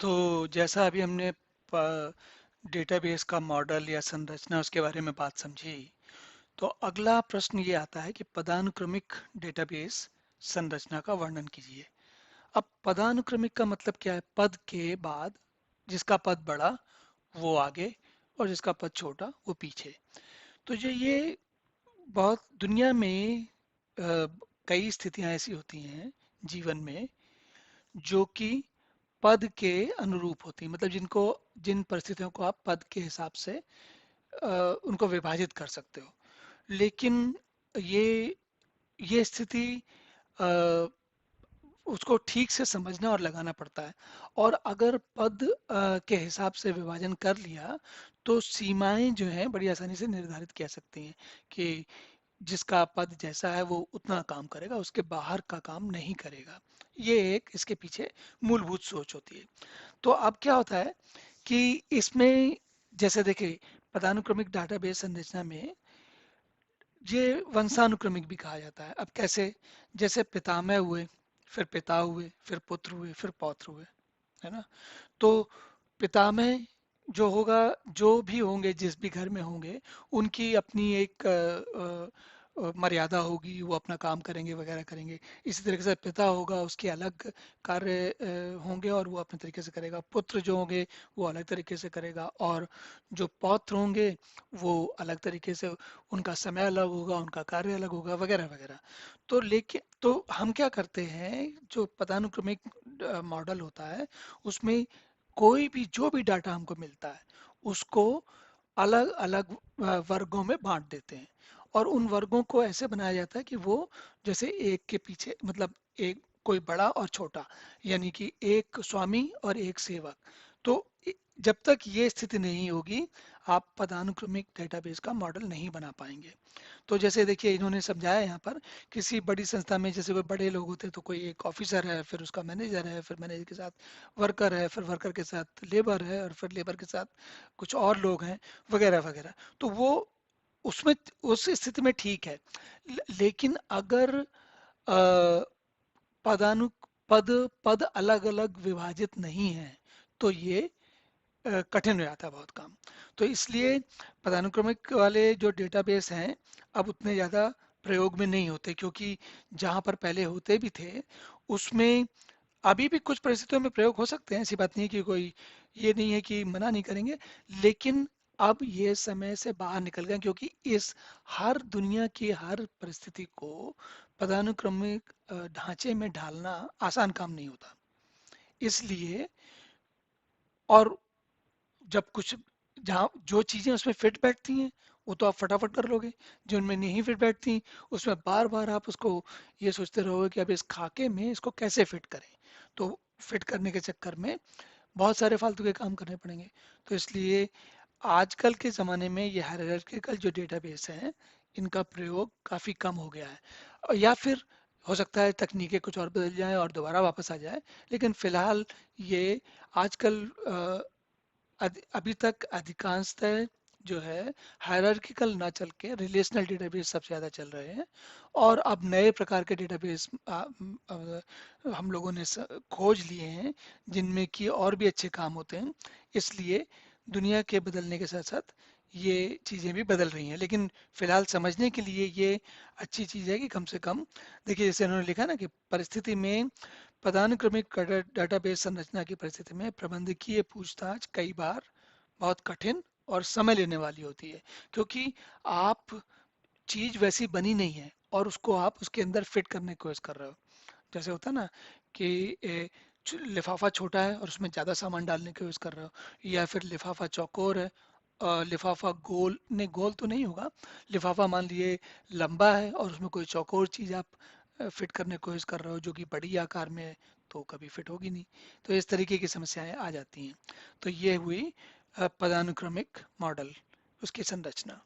तो जैसा अभी हमने डेटाबेस का मॉडल या संरचना उसके बारे में बात समझी, तो अगला प्रश्न ये आता है कि पदानुक्रमिक डेटाबेस संरचना का वर्णन कीजिए। अब पदानुक्रमिक का मतलब क्या है? पद के बाद जिसका पद बड़ा वो आगे और जिसका पद छोटा वो पीछे। तो ये बहुत दुनिया में कई स्थितियां ऐसी होती हैं जीवन में जो कि पद के अनुरूप होती हैं, मतलब जिनको जिन परिस्थितियों को आप पद के हिसाब से अ, उनको विभाजित कर सकते हो। लेकिन ये ये स्थिति अ, उसको ठीक से समझना और लगाना पड़ता है। और अगर पद के हिसाब से विभाजन कर लिया तो सीमाएं जो हैं बड़ी आसानी से निर्धारित किया सकती हैं कि जिसका पद जैसा है वो उतना काम करेगा, उसके बाहर का काम नहीं करेगा। ये एक इसके पीछे मूलभूत सोच होती है। तो अब क्या होता है कि इसमें जैसे देखिए पदानुक्रमिक डेटाबेस संरचना में ये वंशानुक्रमिक भी कहा जाता है। अब कैसे? जैसे पितामह हुए, फिर पिता हुए, फिर पुत्र हुए, फिर पौत्र हुए, है ना? तो पितामह जो होगा, जो भी होंगे जिस भी घर में होंगे, उनकी अपनी एक मर्यादा होगी, वो अपना काम करेंगे वगैरह करेंगे। इसी तरीके से पिता होगा, उसके अलग कार्य होंगे और वो अपने तरीके से करेगा। पुत्र जो होंगे वो अलग तरीके से करेगा, और जो पौत्र होंगे वो अलग तरीके से, उनका समय अलग होगा, उनका कार्य अलग होगा वगैरह वगैरह। तो लेकिन तो हम क्या करते हैं, जो पदानुक्रमिक मॉडल होता है उसमें कोई भी जो भी डाटा हमको मिलता है उसको अलग अलग वर्गों में बांट देते हैं। और उन वर्गों को ऐसे बनाया जाता है कि वो जैसे एक के पीछे, मतलब एक कोई बड़ा और छोटा, यानी कि एक स्वामी और एक सेवक। तो जब तक ये स्थिति नहीं होगी आप पदानुक्रमिक डेटाबेस का मॉडल नहीं बना पाएंगे। तो जैसे देखिए इन्होंने समझाया यहाँ पर, किसी बड़ी संस्था में जैसे वो बड़े लोग होते हैं तो कोई एक ऑफिसर है, फिर उसका मैनेजर है, फिर मैनेजर के साथ वर्कर है, फिर वर्कर के साथ लेबर है, और फिर लेबर के साथ कुछ और लोग हैं वगैरह वगैरह। तो वो उसमें उस स्थिति में ठीक है। लेकिन अगर पदानु पद पद अलग अलग विभाजित नहीं है तो ये कठिन हो जाता है बहुत काम। तो इसलिए पदानुक्रमिक वाले जो डेटाबेस हैं अब उतने ज़्यादा प्रयोग में नहीं होते, क्योंकि जहाँ पर पहले होते भी थे उसमें अभी भी कुछ परिस्थितियों में प्रयोग हो सकते हैं, ऐसी बात नहीं है कि कोई, ये नहीं है कि मना नहीं करेंगे। लेकिन अब ये समय से बाहर निकल गए, क्योंकि इस हर दुनिया की हर परिस्थिति को पदानुक्रमिक ढांचे में ढालना आसान काम नहीं होता। इसलिए, और जब कुछ जहाँ जो चीजें उसमें फिट बैठती हैं वो तो आप फटाफट कर लोगे, जो उनमें नहीं फिट बैठती उसमें बार बार आप उसको ये सोचते रहोगे कि अब इस खाके में इसको कैसे फिट करें। तो फिट करने के चक्कर में बहुत सारे फालतू के काम करने पड़ेंगे। तो इसलिए आजकल के ज़माने में ये हायरार्किकल जो डेटाबेस हैं इनका प्रयोग काफ़ी कम हो गया है। या फिर हो सकता है तकनीकें कुछ और बदल जाएं और दोबारा वापस आ जाए, लेकिन फिलहाल ये आजकल अभी तक अधिकांशतः जो है हायरार्किकल ना चल के रिलेशनल डेटाबेस सबसे ज़्यादा चल रहे हैं। और अब नए प्रकार के डेटाबेस हम लोगों ने खोज लिए हैं जिनमें कि और भी अच्छे काम होते हैं। इसलिए दुनिया के बदलने के साथ साथ ये चीज़ें भी बदल रही हैं, लेकिन फिलहाल समझने के लिए ये अच्छी चीज़ है कि कम से कम देखिए, जैसे उन्होंने लिखा ना कि परिस्थिति में पदानुक्रमिक डेटाबेस संरचना की परिस्थिति में प्रबंधकीय पूछताछ कई बार बहुत कठिन और समय लेने वाली होती है, क्योंकि आप चीज वैसी बनी नहीं है और उसको आप उसके अंदर फिट करने की कोशिश कर रहे हो। जैसे होता है ना कि लिफाफा छोटा है और उसमें ज्यादा सामान डालने की कोशिश कर रहे हो, या फिर लिफाफा चौकोर है, लिफाफा गोल नहीं, गोल तो नहीं होगा, लिफाफा मान लिए लंबा है और उसमें कोई चौकोर चीज आप फिट करने की कोशिश कर रहे हो जो कि बड़ी आकार में है, तो कभी फिट होगी नहीं। तो इस तरीके की समस्याएं आ जाती हैं। तो ये हुई पदानुक्रमिक मॉडल, उसकी संरचना।